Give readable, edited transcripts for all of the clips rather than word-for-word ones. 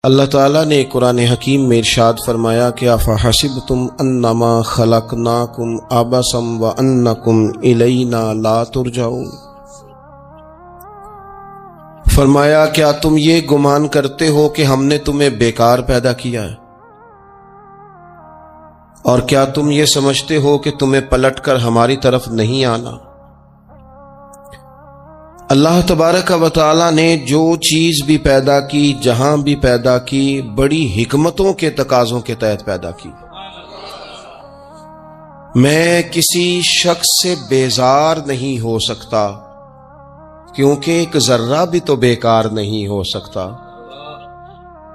اللہ تعالیٰ نے قرآن حکیم میں ارشاد فرمایا کہ افحسبتم انما خلقناکم عبثا وانکم الینا لا ترجعون، فرمایا کیا تم یہ گمان کرتے ہو کہ ہم نے تمہیں بیکار پیدا کیا ہے، اور کیا تم یہ سمجھتے ہو کہ تمہیں پلٹ کر ہماری طرف نہیں آنا؟ اللہ تبارک و تعالی نے جو چیز بھی پیدا کی، جہاں بھی پیدا کی، بڑی حکمتوں کے تقاضوں کے تحت پیدا کی۔ میں کسی شخص سے بیزار نہیں ہو سکتا، کیونکہ ایک ذرہ بھی تو بیکار نہیں ہو سکتا۔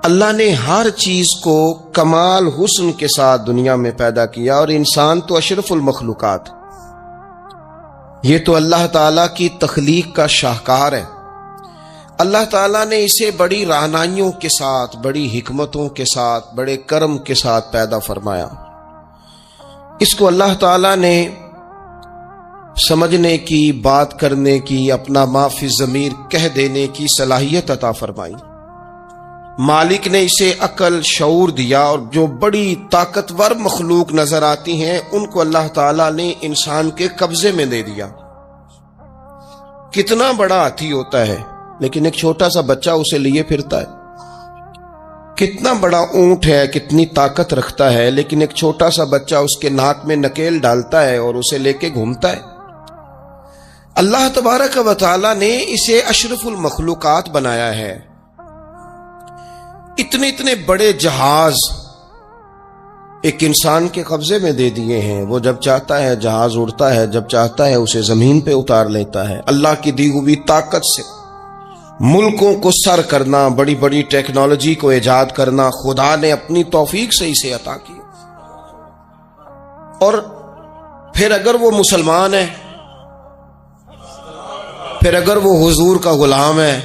اللہ نے ہر چیز کو کمال حسن کے ساتھ دنیا میں پیدا کیا، اور انسان تو اشرف المخلوقات، یہ تو اللہ تعالیٰ کی تخلیق کا شاہکار ہے۔ اللہ تعالیٰ نے اسے بڑی رہنائیوں کے ساتھ، بڑی حکمتوں کے ساتھ، بڑے کرم کے ساتھ پیدا فرمایا۔ اس کو اللہ تعالیٰ نے سمجھنے کی، بات کرنے کی، اپنا ما فی الضمیر کہہ دینے کی صلاحیت عطا فرمائی۔ مالک نے اسے عقل، شعور دیا، اور جو بڑی طاقتور مخلوق نظر آتی ہیں ان کو اللہ تعالیٰ نے انسان کے قبضے میں دے دیا۔ کتنا بڑا ہاتھی ہوتا ہے لیکن ایک چھوٹا سا بچہ اسے لیے پھرتا ہے۔ کتنا بڑا اونٹ ہے، کتنی طاقت رکھتا ہے، لیکن ایک چھوٹا سا بچہ اس کے ناک میں نکیل ڈالتا ہے اور اسے لے کے گھومتا ہے۔ اللہ تبارک و تعالیٰ نے اسے اشرف المخلوقات بنایا ہے۔ اتنے بڑے جہاز ایک انسان کے قبضے میں دے دیے ہیں، وہ جب چاہتا ہے جہاز اڑتا ہے، جب چاہتا ہے اسے زمین پہ اتار لیتا ہے۔ اللہ کی دی ہوئی طاقت سے ملکوں کو سر کرنا، بڑی بڑی ٹیکنالوجی کو ایجاد کرنا خدا نے اپنی توفیق سے اسے عطا کیا۔ اور پھر اگر وہ مسلمان ہے، پھر اگر وہ حضور کا غلام ہے،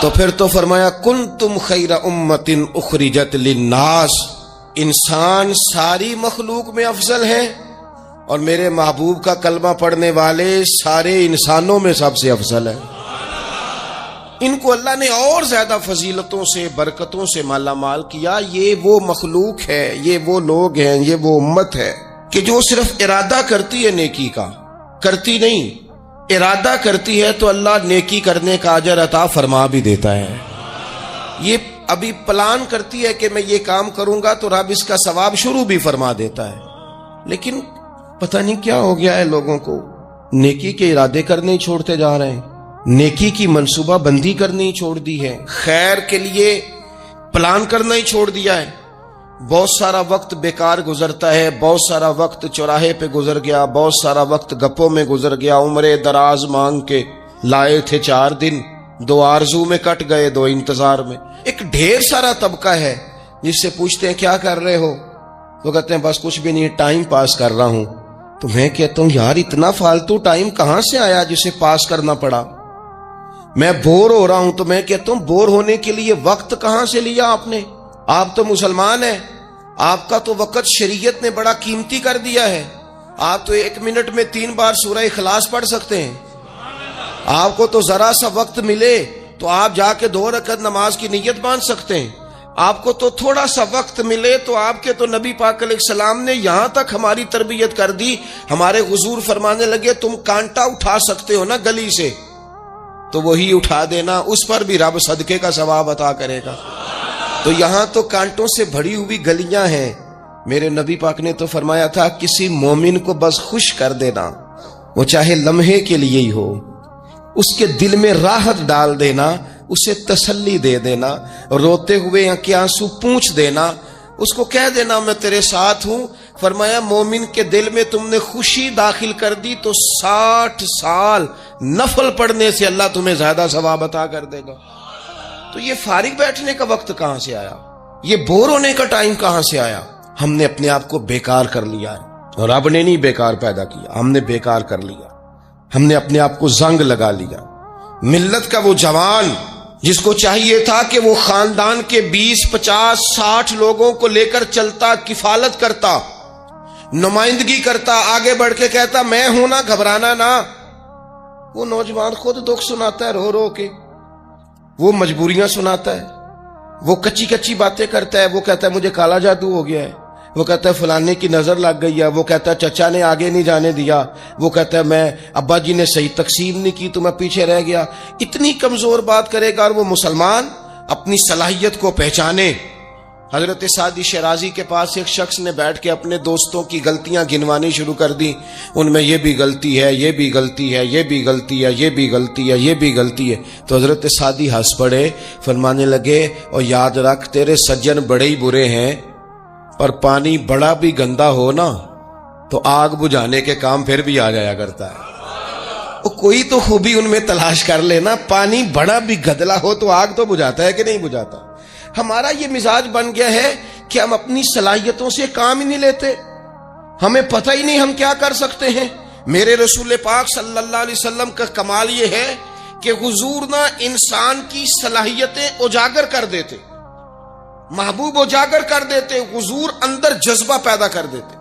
تو پھر تو فرمایا کنتم خیر امت اخرجت للناس، انسان ساری مخلوق میں افضل ہے، اور میرے محبوب کا کلمہ پڑھنے والے سارے انسانوں میں سب سے افضل ہے۔ ان کو اللہ نے اور زیادہ فضیلتوں سے، برکتوں سے مالا مال کیا۔ یہ وہ مخلوق ہے، یہ وہ لوگ ہیں، یہ وہ امت ہے کہ جو صرف ارادہ کرتی ہے نیکی کا، کرتی نہیں، ارادہ کرتی ہے تو اللہ نیکی کرنے کا اجر عطا فرما بھی دیتا ہے۔ یہ ابھی پلان کرتی ہے کہ میں یہ کام کروں گا تو رب اس کا ثواب شروع بھی فرما دیتا ہے، لیکن پتہ نہیں کیا ہو گیا ہے لوگوں کو، نیکی کے ارادے کرنے ہی چھوڑتے جا رہے ہیں، نیکی کی منصوبہ بندی کرنی ہی چھوڑ دی ہے، خیر کے لیے پلان کرنا ہی چھوڑ دیا ہے۔ بہت سارا وقت بیکار گزرتا ہے، بہت سارا وقت چوراہے پہ گزر گیا، بہت سارا وقت گپوں میں گزر گیا، عمرے دراز مانگ کے لائے تھے 4 دن، 2 آرزو میں کٹ گئے، 2 انتظار میں۔ ایک ڈھیر سارا طبقہ ہے جس سے پوچھتے ہیں کیا کر رہے ہو، تو کہتے ہیں بس کچھ بھی نہیں، ٹائم پاس کر رہا ہوں۔ تو میں کہتا ہوں یار اتنا فالتو ٹائم کہاں سے آیا جسے پاس کرنا پڑا؟ میں بور ہو رہا ہوں، تو میں کہتا ہوں بور ہونے کے لیے وقت کہاں سے لیا آپ نے؟ آپ تو مسلمان ہیں، آپ کا تو وقت شریعت نے بڑا قیمتی کر دیا ہے۔ آپ تو 1 منٹ میں 3 بار سورہ اخلاص پڑھ سکتے ہیں۔ آپ کو تو ذرا سا وقت ملے تو آپ جا کے 2 رکعت نماز کی نیت باندھ سکتے ہیں۔ آپ کو تو تھوڑا سا وقت ملے تو آپ کے تو نبی پاک علیہ السلام نے یہاں تک ہماری تربیت کر دی، ہمارے حضور فرمانے لگے تم کانٹا اٹھا سکتے ہو نا گلی سے، تو وہی اٹھا دینا، اس پر بھی رب صدقے کا ثواب عطا کرے گا۔ تو یہاں تو کانٹوں سے بھری ہوئی گلیاں ہیں۔ میرے نبی پاک نے تو فرمایا تھا کسی مومن کو بس خوش کر دینا، وہ چاہے لمحے کے لیے ہی ہو، اس کے دل میں راحت ڈال دینا، اسے تسلی دے دینا، روتے ہوئے آنکھ آنسو پونچھ دینا، اس کو کہہ دینا میں تیرے ساتھ ہوں۔ فرمایا مومن کے دل میں تم نے خوشی داخل کر دی تو 60 سال نفل پڑھنے سے اللہ تمہیں زیادہ ثواب عطا کر دے گا۔ تو یہ فارغ بیٹھنے کا وقت کہاں سے آیا؟ یہ بور ہونے کا ٹائم کہاں سے آیا؟ ہم نے اپنے آپ کو بیکار کر لیا ہے، اور رب نے نہیں بیکار پیدا کیا، ہم نے بیکار کر لیا، ہم نے اپنے آپ کو زنگ لگا لیا۔ ملت کا وہ جوان جس کو چاہیے تھا کہ وہ خاندان کے 20 50 60 لوگوں کو لے کر چلتا، کفالت کرتا، نمائندگی کرتا، آگے بڑھ کے کہتا میں ہوں نا، گھبرانا نہ، وہ نوجوان خود دکھ سناتا ہے رو رو کے، وہ مجبوریاں سناتا ہے، وہ کچی کچی باتیں کرتا ہے، وہ کہتا ہے مجھے کالا جادو ہو گیا ہے، وہ کہتا ہے فلانے کی نظر لگ گئی ہے، وہ کہتا ہے چچا نے آگے نہیں جانے دیا، وہ کہتا ہے میں ابا جی نے صحیح تقسیم نہیں کی تو میں پیچھے رہ گیا. اتنی کمزور بات کرے گا. اور وہ مسلمان اپنی صلاحیت کو پہچانے. حضرت سعدی شیرازی کے پاس ایک شخص نے بیٹھ کے اپنے دوستوں کی غلطیاں گنوانی شروع کر دی. ان میں یہ بھی غلطی ہے، یہ بھی غلطی ہے، یہ بھی غلطی ہے، یہ بھی غلطی ہے، یہ بھی غلطی ہے. تو حضرت سعدی ہنس پڑے، فرمانے لگے اور یاد رکھ تیرے سجن بڑے ہی برے ہیں، پر پانی بڑا بھی گندا ہو نا تو آگ بجھانے کے کام پھر بھی آ جایا کرتا ہے. کوئی تو خوبی ان میں تلاش کر لینا. پانی بڑا بھی گدلا ہو تو آگ تو بجھاتا ہے کہ نہیں بجھاتا. ہمارا یہ مزاج بن گیا ہے کہ ہم اپنی صلاحیتوں سے کام ہی نہیں لیتے. ہمیں پتہ ہی نہیں ہم کیا کر سکتے ہیں. میرے رسول پاک صلی اللہ علیہ وسلم کا کمال یہ ہے کہ حضور نہ انسان کی صلاحیتیں اجاگر کر دیتے، محبوب اجاگر کر دیتے، حضور اندر جذبہ پیدا کر دیتے.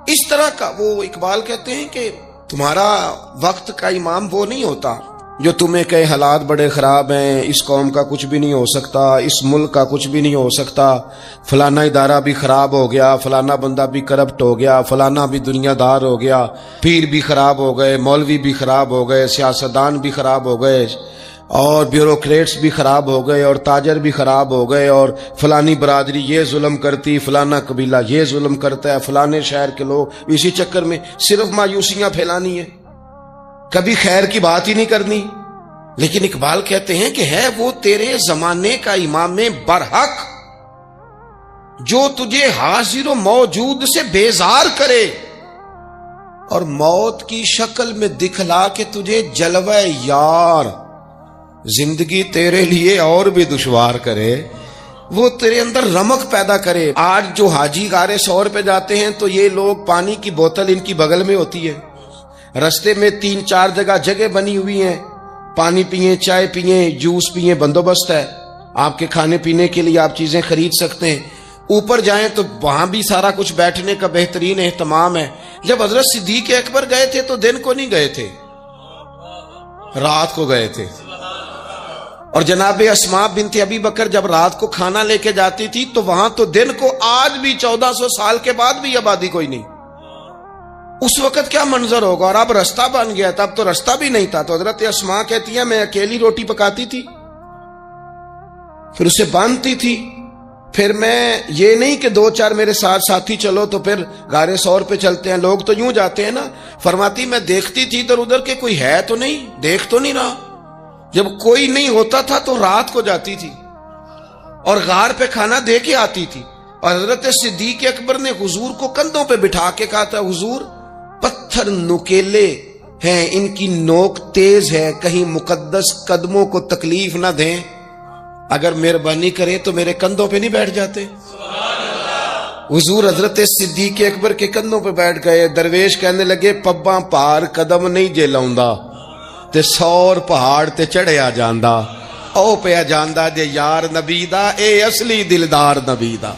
اس طرح کا وہ اقبال کہتے ہیں کہ تمہارا وقت کا امام وہ نہیں ہوتا جو تمہیں کہے حالات بڑے خراب ہیں، اس قوم کا کچھ بھی نہیں ہو سکتا، اس ملک کا کچھ بھی نہیں ہو سکتا، فلانا ادارہ بھی خراب ہو گیا، فلانا بندہ بھی کرپٹ ہو گیا، فلانا بھی دنیا دار ہو گیا، پیر بھی خراب ہو گئے، مولوی بھی خراب ہو گئے، سیاستدان بھی خراب ہو گئے، اور بیوروکریٹس بھی خراب ہو گئے، اور تاجر بھی خراب ہو گئے، اور فلانی برادری یہ ظلم کرتی، فلانا قبیلہ یہ ظلم کرتا ہے، فلانے شہر کے لوگ. اسی چکر میں صرف مایوسیاں پھیلانی ہیں، کبھی خیر کی بات ہی نہیں کرنی. لیکن اقبال کہتے ہیں کہ ہے وہ تیرے زمانے کا امام برحق جو تجھے حاضر و موجود سے بیزار کرے اور موت کی شکل میں دکھلا کے تجھے جلوہ یار زندگی تیرے لیے اور بھی دشوار کرے. وہ تیرے اندر رمق پیدا کرے. آج جو حاجی غار سور پہ جاتے ہیں تو یہ لوگ پانی کی بوتل ان کی بغل میں ہوتی ہے، رستے میں 3-4 جگہ بنی ہوئی ہیں، پانی پئیں، چائے پئیں، جوس پئیں، بندوبست ہے. آپ کے کھانے پینے کے لیے آپ چیزیں خرید سکتے ہیں. اوپر جائیں تو وہاں بھی سارا کچھ بیٹھنے کا بہترین اہتمام ہے. جب حضرت صدیق اکبر گئے تھے تو دن کو نہیں گئے تھے، رات کو گئے تھے. اور جناب اسماء بنت ابی بکر جب رات کو کھانا لے کے جاتی تھی تو وہاں تو دن کو آج بھی 1400 سال کے بعد بھی آبادی کوئی نہیں. اس وقت کیا منظر ہوگا. اور اب رستہ بن گیا تھا، اب تو رستہ بھی نہیں تھا. تو حضرت اسماء کہتی ہیں میں اکیلی روٹی پکاتی تھی، پھر اسے باندھتی تھی، پھر میں یہ نہیں کہ 2-4 میرے ساتھ ساتھی چلو تو پھر غار سور پہ چلتے ہیں، لوگ تو یوں جاتے ہیں نا. فرماتی میں دیکھتی تھی ادھر ادھر کہ کوئی ہے تو نہیں، دیکھ تو نہیں رہا. جب کوئی نہیں ہوتا تھا تو رات کو جاتی تھی اور غار پہ کھانا دے کے آتی تھی. اور حضرت صدیق اکبر نے حضور کو کندھوں پہ بٹھا کے کہا تھا حضور پتھر نکیلے ہیں، ان کی نوک تیز ہے، کہیں مقدس قدموں کو تکلیف نہ دیں، اگر مہربانی کریں تو میرے کندھوں پہ نہیں بیٹھ جاتے. حضور حضرت صدیق اکبر کے کندھوں پہ بیٹھ گئے. درویش کہنے لگے پباں پار قدم نہیں جے لاؤندا تے 100 پہاڑ تے چڑھیا جاندا، او پیا جاندا جے یار نبی دا، اے اصلی دلدار نبی دا.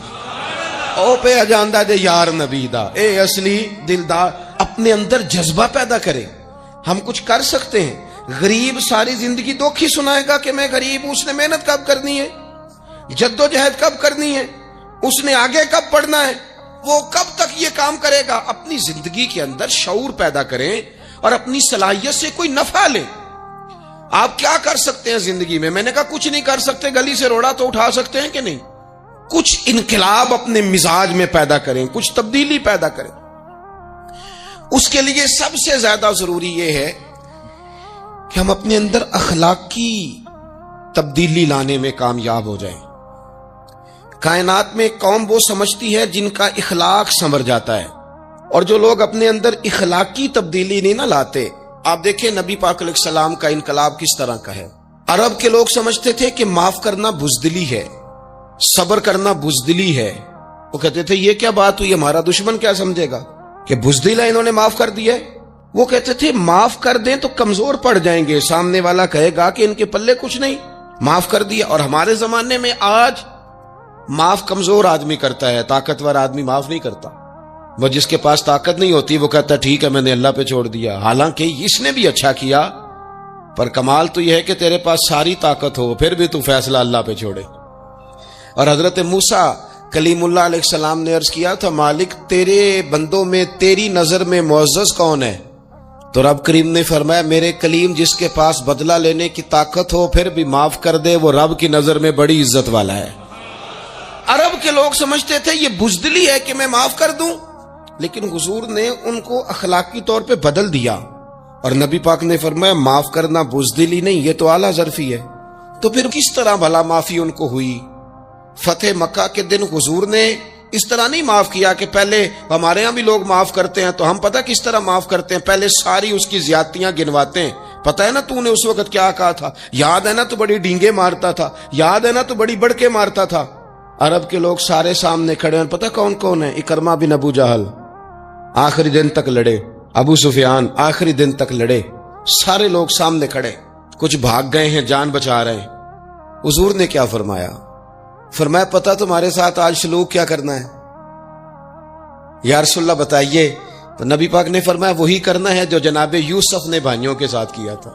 او پیا جاندا جے یار نبی دا، اے اصلی دلدار. اپنے اندر جذبہ پیدا کرے. ہم کچھ کر سکتے ہیں. غریب ساری زندگی دکھ ہی سنائے گا کہ میں غریب ہوں. اس نے محنت کب کرنی ہے، جد و جہد کب کرنی ہے، اس نے آگے کب پڑھنا ہے، وہ کب تک یہ کام کرے گا. اپنی زندگی کے اندر شعور پیدا کریں اور اپنی صلاحیت سے کوئی نفع لیں. آپ کیا کر سکتے ہیں زندگی میں؟ میں نے کہا کچھ نہیں کر سکتے. گلی سے روڑا تو اٹھا سکتے ہیں کہ نہیں؟ کچھ انقلاب اپنے مزاج میں پیدا کریں، کچھ تبدیلی پیدا کریں. اس کے لیے سب سے زیادہ ضروری یہ ہے کہ ہم اپنے اندر اخلاقی تبدیلی لانے میں کامیاب ہو جائیں. کائنات میں قوم وہ سمجھتی ہے جن کا اخلاق سنور جاتا ہے، اور جو لوگ اپنے اندر اخلاقی تبدیلی نہیں نہ لاتے. آپ دیکھیں نبی پاک علیہ السلام کا انقلاب کس طرح کا ہے. عرب کے لوگ سمجھتے تھے کہ معاف کرنا بزدلی ہے، صبر کرنا بزدلی ہے. وہ کہتے تھے یہ کیا بات ہوئی، ہمارا دشمن کیا سمجھے گا کہ بزدل ہے، انہوں نے معاف کر دیا ہے. وہ کہتے تھے معاف کر دیں تو کمزور پڑ جائیں گے، سامنے والا کہے گا کہ ان کے پلے کچھ نہیں، معاف کر دیا. اور ہمارے زمانے میں آج معاف کمزور آدمی کرتا ہے، طاقتور آدمی معاف نہیں کرتا. وہ جس کے پاس طاقت نہیں ہوتی وہ کہتا ہے ٹھیک ہے میں نے اللہ پہ چھوڑ دیا، حالانکہ اس نے بھی اچھا کیا. پر کمال تو یہ ہے کہ تیرے پاس ساری طاقت ہو پھر بھی تو فیصلہ اللہ پہ چھوڑے. اور حضرت موسیٰ کلیم اللہ علیہ السلام نے عرض کیا تھا مالک تیرے بندوں میں تیری نظر میں معزز کون ہے؟ تو رب کریم نے فرمایا میرے کلیم جس کے پاس بدلہ لینے کی طاقت ہو پھر بھی معاف کر دے وہ رب کی نظر میں بڑی عزت والا ہے۔ عرب کے لوگ سمجھتے تھے یہ بزدلی ہے کہ میں معاف کر دوں، لیکن حضور نے ان کو اخلاقی طور پہ بدل دیا، اور نبی پاک نے فرمایا معاف کرنا بزدلی نہیں، یہ تو اعلیٰ ظرفی ہے۔ تو پھر کس طرح بھلا معافی ان کو ہوئی؟ فتح مکہ کے دن حضور نے اس طرح نہیں معاف کیا کہ پہلے ہمارے ہاں بھی لوگ معاف کرتے ہیں تو ہم پتہ کس طرح معاف کرتے ہیں، پہلے ساری اس کی زیادتیاں گنواتے ہیں۔ پتہ ہے نا تو نے اس وقت کیا کہا تھا، یاد ہے نا تو بڑی ڈینگے مارتا تھا، یاد ہے نا تو بڑی بڑھ کے مارتا تھا۔ عرب کے لوگ سارے سامنے کھڑے ہیں، پتہ کون کون ہے؟ اکرمہ بن ابو جہل آخری دن تک لڑے، ابو سفیان آخری دن تک لڑے، سارے لوگ سامنے کھڑے، کچھ بھاگ گئے ہیں جان بچا رہے ہیں۔ حضور نے کیا فرمایا؟ فرمایا پتہ تمہارے ساتھ آج سلوک کیا کرنا ہے؟ یا رسول اللہ بتائیے۔ تو نبی پاک نے فرمایا وہی کرنا ہے جو جناب یوسف نے بھائیوں کے ساتھ کیا تھا،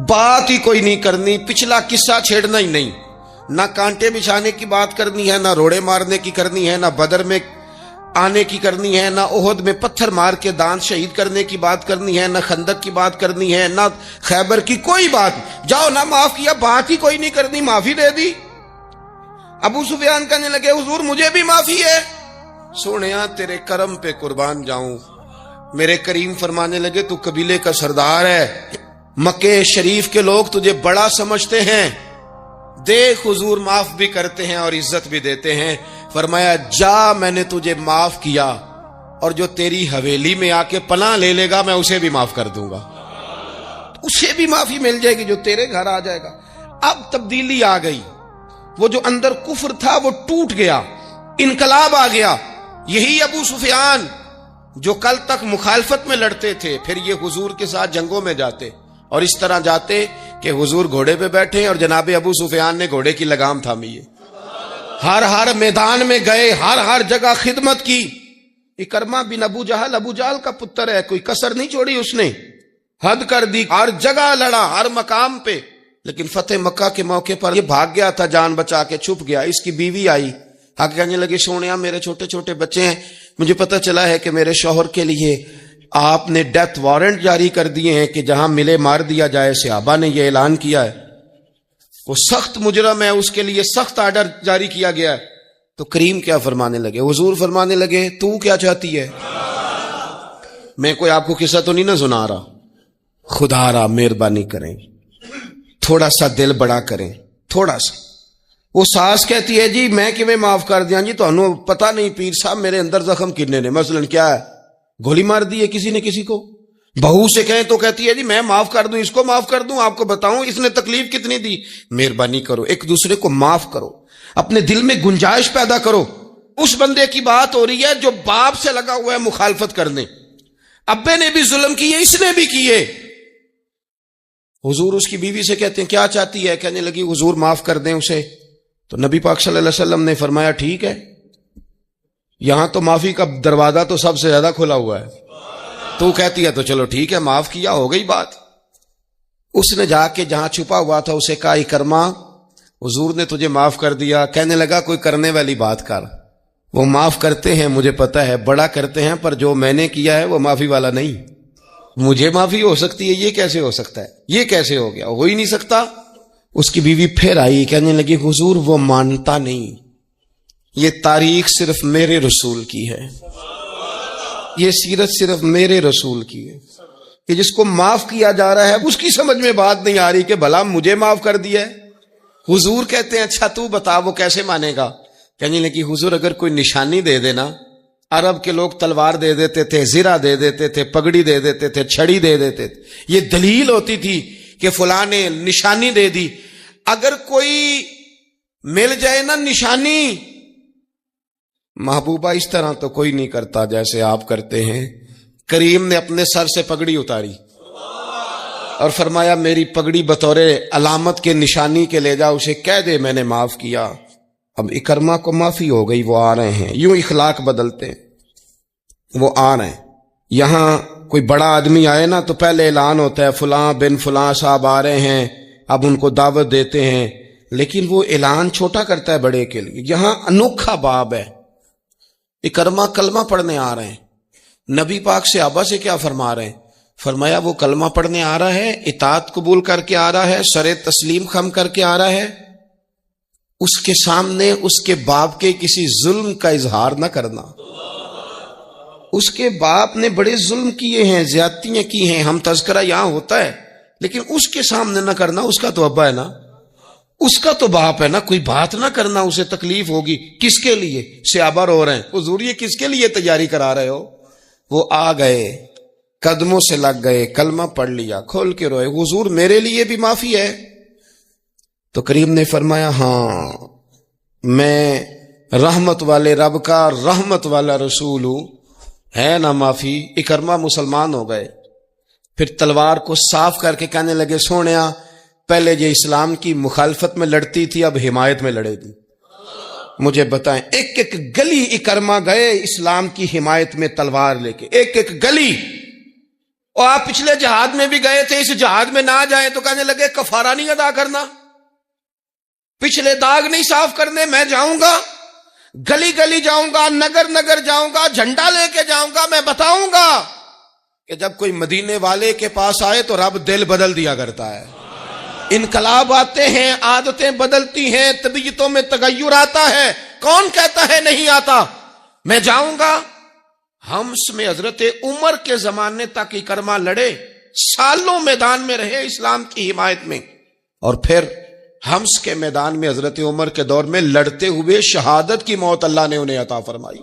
بات ہی کوئی نہیں کرنی، پچھلا قصہ چھیڑنا ہی نہیں، نہ کانٹے بچھانے کی بات کرنی ہے، نہ روڑے مارنے کی کرنی ہے، نہ بدر میں آنے کی کرنی ہے، نہ احد میں پتھر مار کے دانت شہید کرنے کی بات کرنی ہے، نہ خندق کی بات کرنی ہے، نہ خیبر کی کوئی بات۔ جاؤ نہ معاف کیا، بات ہی کوئی نہیں کرنی، معافی دے دی۔ ابو سفیان کہنے لگے حضور مجھے بھی معافی ہے۔ سونیا تیرے کرم پہ قربان جاؤں۔ میرے کریم فرمانے لگے تو قبیلے کا سردار ہے، مکے شریف کے لوگ تجھے بڑا سمجھتے ہیں، دیکھ حضور معاف بھی کرتے ہیں اور عزت بھی دیتے ہیں۔ فرمایا جا میں نے تجھے معاف کیا، اور جو تیری حویلی میں آ کے پناہ لے لے گا میں اسے بھی معاف کر دوں گا، اسے بھی معافی مل جائے گی جو تیرے گھر آ جائے گا۔ اب تبدیلی آ گئی، وہ جو اندر کفر تھا وہ ٹوٹ گیا، انقلاب آ گیا۔ یہی ابو سفیان جو کل تک مخالفت میں لڑتے تھے پھر یہ حضور کے ساتھ جنگوں میں جاتے، اور اس طرح جاتے کہ حضور گھوڑے پہ بیٹھے اور جناب ابو سفیان نے گھوڑے کی لگام تھامی ہے، ہر میدان میں گئے، ہر جگہ خدمت کی۔ اکرمہ بن ابو جہل کا پتر ہے، کوئی کسر نہیں چھوڑی اس نے، حد کر دی، ہر جگہ لڑا، ہر مقام پہ۔ لیکن فتح مکہ کے موقع پر یہ بھاگ گیا تھا، جان بچا کے چھپ گیا۔ اس کی بیوی آئی، آگے کہنے لگی سونیا میرے چھوٹے چھوٹے بچے ہیں، مجھے پتہ چلا ہے کہ میرے شوہر کے لیے آپ نے ڈیتھ وارنٹ جاری کر دیے ہیں کہ جہاں ملے مار دیا جائے، صحابہ نے یہ اعلان کیا ہے، وہ سخت مجرم ہے، اس کے لیے سخت آرڈر جاری کیا گیا ہے۔ تو کریم کیا فرمانے لگے؟ حضور فرمانے لگے تو کیا چاہتی ہے؟ میں کوئی آپ کو قصہ تو نہیں نہ سنا رہا، خدا را مہربانی کریں، تھوڑا سا دل بڑا کریں، تھوڑا سا۔ وہ ساس کہتی ہے جی میں کیویں معاف کر دیاں جی، تانوں پتہ نہیں پیر صاحب میرے اندر زخم کتنے نے، مثلا کیا ہے، گولی مار دی ہے کسی نے کسی کو۔ بہو سے کہیں تو کہتی ہے جی میں معاف کر دوں، اس کو معاف کر دوں، آپ کو بتاؤں اس نے تکلیف کتنی دی۔ مہربانی کرو ایک دوسرے کو معاف کرو، اپنے دل میں گنجائش پیدا کرو۔ اس بندے کی بات ہو رہی ہے جو باپ سے لگا ہوا ہے مخالفت کرنے، ابے نے بھی ظلم کیے، اس نے بھی کیے۔ حضور اس کی بیوی سے کہتے ہیں کیا چاہتی ہے؟ کہنے لگی حضور معاف کر دیں اسے۔ تو نبی پاک صلی اللہ علیہ وسلم نے فرمایا ٹھیک ہے، یہاں تو معافی کا دروازہ تو سب سے زیادہ کھلا ہوا ہے، تو کہتی ہے تو چلو ٹھیک ہے معاف کیا، ہو گئی بات۔ اس نے جا کے جہاں چھپا ہوا تھا اسے کہا اکرمہ حضور نے تجھے معاف کر دیا۔ کہنے لگا کوئی کرنے والی بات کر، وہ معاف کرتے ہیں مجھے پتہ ہے، بڑا کرتے ہیں، پر جو میں نے کیا ہے وہ معافی والا نہیں۔ مجھے معافی ہو سکتی ہے، یہ کیسے ہو سکتا ہے، یہ کیسے ہو گیا، ہو ہی نہیں سکتا۔ اس کی بیوی پھر آئی، کہنے لگی حضور وہ مانتا نہیں، یہ تاریخ صرف میرے رسول کی ہے، یہ سیرت صرف میرے رسول کی ہے، کہ جس کو معاف کیا جا رہا ہے اس کی سمجھ میں بات نہیں آ رہی کہ بھلا مجھے معاف کر دیا ہے۔ حضور کہتے ہیں اچھا تو بتا وہ کیسے مانے گا؟ کہنے لگی حضور اگر کوئی نشانی دے دینا، عرب کے لوگ تلوار دے دیتے تھے، زرہ دے دیتے تھے، پگڑی دے دیتے تھے، چھڑی دے دیتے تھے، یہ دلیل ہوتی تھی کہ فلاں نے نشانی دے دی۔ اگر کوئی مل جائے نا نشانی، محبوبہ اس طرح تو کوئی نہیں کرتا جیسے آپ کرتے ہیں۔ کریم نے اپنے سر سے پگڑی اتاری اور فرمایا میری پگڑی بطور علامت کے نشانی کے لے جا، اسے کہہ دے میں نے معاف کیا۔ اب اکرمہ کو معافی ہو گئی، وہ آ رہے ہیں، یوں اخلاق بدلتے ہیں، وہ آ رہے ہیں۔ یہاں کوئی بڑا آدمی آئے نا تو پہلے اعلان ہوتا ہے فلاں بن فلاں صاحب آ رہے ہیں، اب ان کو دعوت دیتے ہیں، لیکن وہ اعلان چھوٹا کرتا ہے بڑے کے لیے. یہاں انوکھا باب ہے. اکرما کلمہ پڑھنے آ رہے ہیں. نبی پاک صحابہ سے کیا فرما رہے ہیں؟ فرمایا وہ کلمہ پڑھنے آ رہا ہے، اطاعت قبول کر کے آ رہا ہے، سر تسلیم خم کر کے آ رہا ہے، اس کے سامنے اس کے باپ کے کسی ظلم کا اظہار نہ کرنا. اس کے باپ نے بڑے ظلم کیے ہیں، زیادتیاں کی ہیں، ہم تذکرہ یہاں ہوتا ہے، لیکن اس کے سامنے نہ کرنا. اس کا تو ابا ہے نا، اس کا تو باپ ہے نا، کوئی بات نہ کرنا، اسے تکلیف ہوگی. کس کے لیے؟ صحابہ رو رہے ہیں، حضور یہ کس کے لیے تیاری کرا رہے ہو؟ وہ آ گئے، قدموں سے لگ گئے، کلمہ پڑھ لیا، کھول کے روئے، حضور میرے لیے بھی معافی ہے؟ تو کریم نے فرمایا ہاں، میں رحمت والے رب کا رحمت والا رسول ہوں، ہے نا معافی. اکرما مسلمان ہو گئے. پھر تلوار کو صاف کر کے کہنے لگے سونیا پہلے یہ اسلام کی مخالفت میں لڑتی تھی، اب حمایت میں لڑے گی. مجھے بتائیں، ایک ایک گلی اکرما گئے اسلام کی حمایت میں تلوار لے کے، ایک ایک گلی. اور آپ پچھلے جہاد میں بھی گئے تھے، اس جہاد میں نہ جائیں تو کہنے لگے کفارہ نہیں ادا کرنا، پچھلے داغ نہیں صاف کرنے. میں جاؤں گا، گلی گلی جاؤں گا، نگر نگر جاؤں گا، جھنڈا لے کے جاؤں گا. میں بتاؤں گا کہ جب کوئی مدینے والے کے پاس آئے تو رب دل بدل دیا کرتا ہے. انقلاب آتے ہیں، عادتیں بدلتی ہیں، طبیعتوں میں تغیر آتا ہے. کون کہتا ہے نہیں آتا؟ میں جاؤں گا. ہمس میں حضرت عمر کے زمانے تک اکرما لڑے، سالوں میدان میں رہے اسلام کی حمایت میں، اور پھر ہمس کے میدان میں حضرت عمر کے دور میں لڑتے ہوئے شہادت کی موت اللہ نے انہیں عطا فرمائی.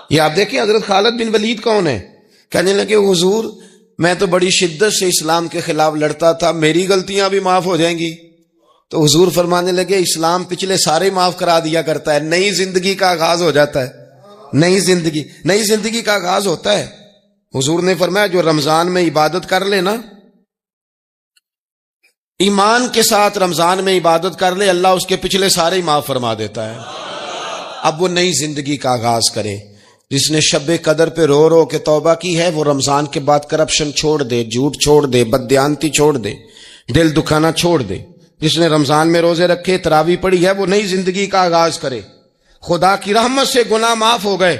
یہ آپ دیکھیں حضرت خالد بن ولید کون ہے؟ کہنے لگے حضور میں تو بڑی شدت سے اسلام کے خلاف لڑتا تھا، میری غلطیاں بھی معاف ہو جائیں گی. تو حضور فرمانے لگے اسلام پچھلے سارے معاف کرا دیا کرتا ہے، نئی زندگی کا آغاز ہو جاتا ہے. نئی زندگی کا آغاز ہوتا ہے. حضور نے فرمایا جو رمضان میں عبادت کر لے نا، ایمان کے ساتھ رمضان میں عبادت کر لے، اللہ اس کے پچھلے سارے ہی معاف فرما دیتا ہے. اب وہ نئی زندگی کا آغاز کرے. جس نے شب قدر پہ رو رو کے توبہ کی ہے وہ رمضان کے بعد کرپشن چھوڑ دے، جھوٹ چھوڑ دے، بددیانتی چھوڑ دے، دل دکھانا چھوڑ دے. جس نے رمضان میں روزے رکھے، تراویح پڑھی ہے، وہ نئی زندگی کا آغاز کرے. خدا کی رحمت سے گناہ معاف ہو گئے،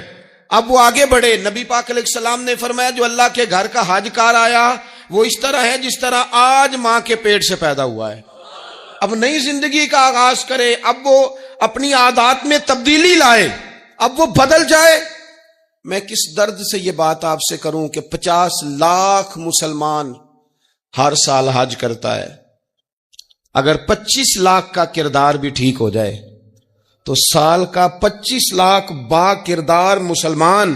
اب وہ آگے بڑھے. نبی پاک علیہ السلام نے فرمایا جو اللہ کے گھر کا حج کار آیا وہ اس طرح ہے جس طرح آج ماں کے پیٹ سے پیدا ہوا ہے. اب نئی زندگی کا آغاز کرے، اب وہ اپنی عادات میں تبدیلی لائے، اب وہ بدل جائے. میں کس درد سے یہ بات آپ سے کروں کہ 50 لاکھ مسلمان ہر سال حج کرتا ہے. اگر 25 لاکھ کا کردار بھی ٹھیک ہو جائے تو سال کا 25 لاکھ با کردار مسلمان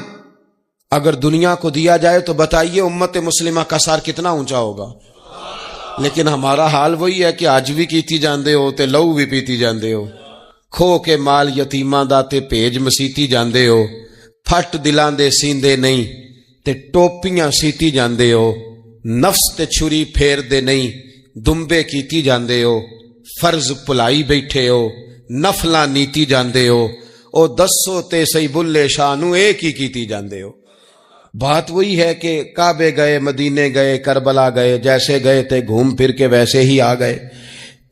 اگر دنیا کو دیا جائے تو بتائیے امت مسلمہ کا سر کتنا اونچا ہوگا. لیکن ہمارا حال وہی ہے کہ آج بھی کیتی جاندے ہو تے لہو بھی پیتی جاندے ہو، کھو کے مال یتیماں دا تے بھیج مسیتی جاندے ہو، پھٹ دلاں دے سیندے نہیں تے ٹوپیاں سیتی جاندے ہو، نفس تے چھری پھیر دے نہیں دمبے کیتی جاندے ہو، فرض پلائی بیٹھے ہو، نفلاں نیتی جاندے ہو، او دسو تے سی بلے شانو ایک ہی کیتی جاندے ہو. بات وہی ہے کہ کعبے گئے، مدینے گئے، کربلا گئے، جیسے گئے تھے گھوم پھر کے ویسے ہی آ گئے.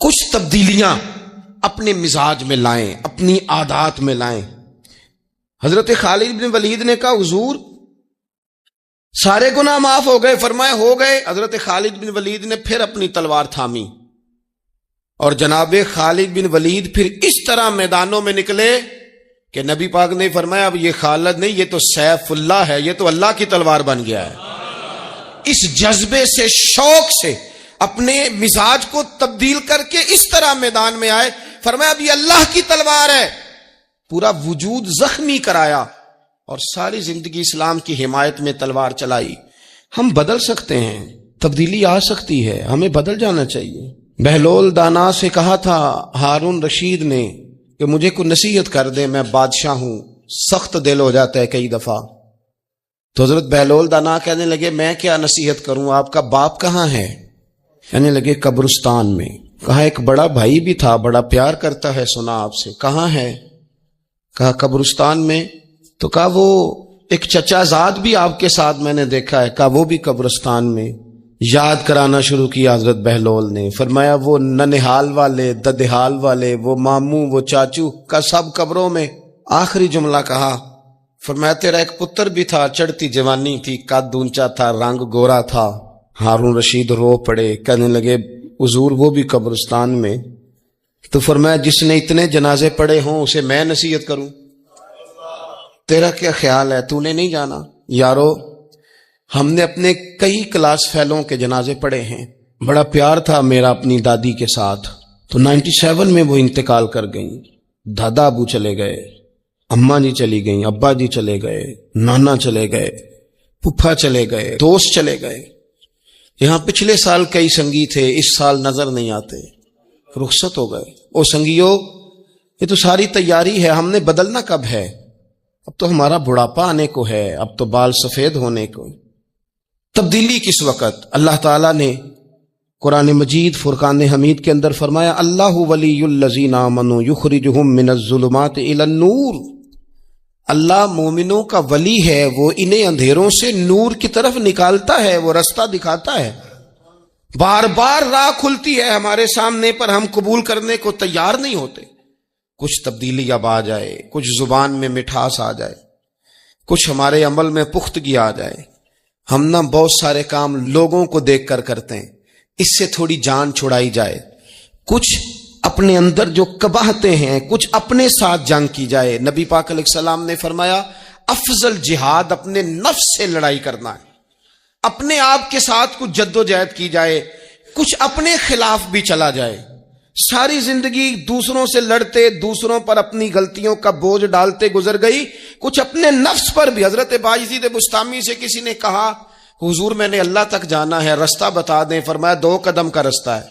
کچھ تبدیلیاں اپنے مزاج میں لائیں، اپنی عادات میں لائیں. حضرت خالد بن ولید نے کہا حضور سارے گناہ معاف ہو گئے. فرمایا ہو گئے. حضرت خالد بن ولید نے پھر اپنی تلوار تھامی اور جناب خالد بن ولید پھر اس طرح میدانوں میں نکلے کہ نبی پاک نے فرمایا اب یہ خالد نہیں، یہ تو سیف اللہ ہے، یہ تو اللہ کی تلوار بن گیا ہے. اس جذبے سے، شوق سے اپنے مزاج کو تبدیل کر کے اس طرح میدان میں آئے. فرمایا اب یہ اللہ کی تلوار ہے. پورا وجود زخمی کرایا اور ساری زندگی اسلام کی حمایت میں تلوار چلائی. ہم بدل سکتے ہیں، تبدیلی آ سکتی ہے، ہمیں بدل جانا چاہیے. بہلول دانا سے کہا تھا ہارون رشید نے کہ مجھے کوئی نصیحت کر دے، میں بادشاہ ہوں، سخت دل ہو جاتا ہے کئی دفعہ. تو حضرت بہلول دانا کہنے لگے میں کیا نصیحت کروں، آپ کا باپ کہاں ہے؟ کہنے لگے قبرستان میں. کہا ایک بڑا بھائی بھی تھا، بڑا پیار کرتا ہے، سنا آپ سے، کہاں ہے؟ کہا قبرستان میں. تو کہا وہ ایک چچا زاد بھی آپ کے ساتھ میں نے دیکھا ہے. کہا وہ بھی قبرستان میں. یاد کرانا شروع کیا حضرت بہلول نے. فرمایا وہ ننہال والے، ددہال والے، وہ ماموں، وہ چاچو کا سب قبروں میں. آخری جملہ کہا، فرمایا تیرا ایک پتر بھی تھا، چڑھتی جوانی تھی، قد اونچا تھا، رنگ گورا تھا. ہارون رشید رو پڑے، کہنے لگے حضور وہ بھی قبرستان میں. تو فرمایا جس نے اتنے جنازے پڑے ہوں اسے میں نصیحت کروں؟ تیرا کیا خیال ہے؟ تو نے نہیں جانا؟ یارو ہم نے اپنے کئی کلاس فیلوں کے جنازے پڑھے ہیں. بڑا پیار تھا میرا اپنی دادی کے ساتھ. تو 97 میں وہ انتقال کر گئیں. دادا ابو چلے گئے، اماں جی چلی گئیں، ابا جی چلے گئے، نانا چلے گئے، پھپھا چلے گئے، دوست چلے گئے. یہاں پچھلے سال کئی سنگی تھے، اس سال نظر نہیں آتے، رخصت ہو گئے. او سنگیو، یہ تو ساری تیاری ہے، ہم نے بدلنا کب ہے؟ اب تو ہمارا بڑھاپا آنے کو ہے، اب تو بال سفید ہونے کو. تبدیلی کس وقت؟ اللہ تعالیٰ نے قرآن مجید فرقان حمید کے اندر فرمایا اللہ ولی الذین آمنوا یخرجہم من الظلمات الی النور. اللہ مومنوں کا ولی ہے، وہ انہیں اندھیروں سے نور کی طرف نکالتا ہے، وہ رستہ دکھاتا ہے. بار بار راہ کھلتی ہے ہمارے سامنے پر ہم قبول کرنے کو تیار نہیں ہوتے. کچھ تبدیلی اب آ جائے، کچھ زبان میں مٹھاس آ جائے، کچھ ہمارے عمل میں پختگی آ جائے. ہم نہ بہت سارے کام لوگوں کو دیکھ کر کرتے ہیں، اس سے تھوڑی جان چھڑائی جائے. کچھ اپنے اندر جو قباہتیں ہیں، کچھ اپنے ساتھ جنگ کی جائے. نبی پاک علیہ السلام نے فرمایا افضل جہاد اپنے نفس سے لڑائی کرنا ہے. اپنے آپ کے ساتھ کچھ جد و جہد کی جائے، کچھ اپنے خلاف بھی چلا جائے. ساری زندگی دوسروں سے لڑتے، دوسروں پر اپنی غلطیوں کا بوجھ ڈالتے گزر گئی، کچھ اپنے نفس پر بھی. حضرت باجید بستامی سے کسی نے کہا حضور میں نے اللہ تک جانا ہے، رستہ بتا دیں. فرمایا 2 قدم کا رستہ ہے.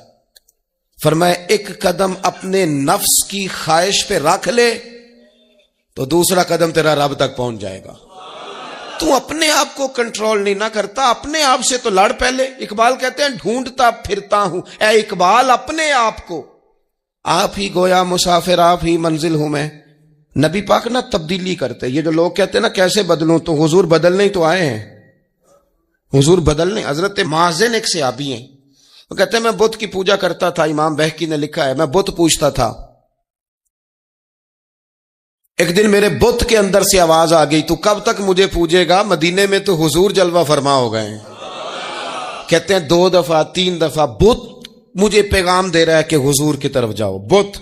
فرمایا 1 قدم اپنے نفس کی خواہش پہ رکھ لے تو دوسرا قدم تیرا رب تک پہنچ جائے گا. تو اپنے آپ کو کنٹرول نہیں نہ کرتا، اپنے آپ سے تو لڑ پہلے. اقبال کہتے ہیں ڈھونڈتا پھرتا ہوں اے اقبال اپنے آپ کو، آپ ہی گویا مسافر آپ ہی منزل ہوں میں. نبی پاک نہ تبدیلی کرتے. یہ جو لوگ کہتے ہیں نا کیسے بدلوں، تو حضور بدلنے ہی تو آئے ہیں. حضور بدلنے. حضرت مازن ایک صحابی ہیں، وہ کہتے ہیں میں بت کی پوجا کرتا تھا. امام بہقی نے لکھا ہے میں بت پوجتا تھا. ایک دن میرے بت کے اندر سے آواز آ گئی تو کب تک مجھے پوجے گا، مدینے میں تو حضور جلوہ فرما ہو گئے ہیں. کہتے ہیں 2 دفعہ 3 دفعہ بت مجھے پیغام دے رہا ہے کہ حضور کی طرف جاؤ. بت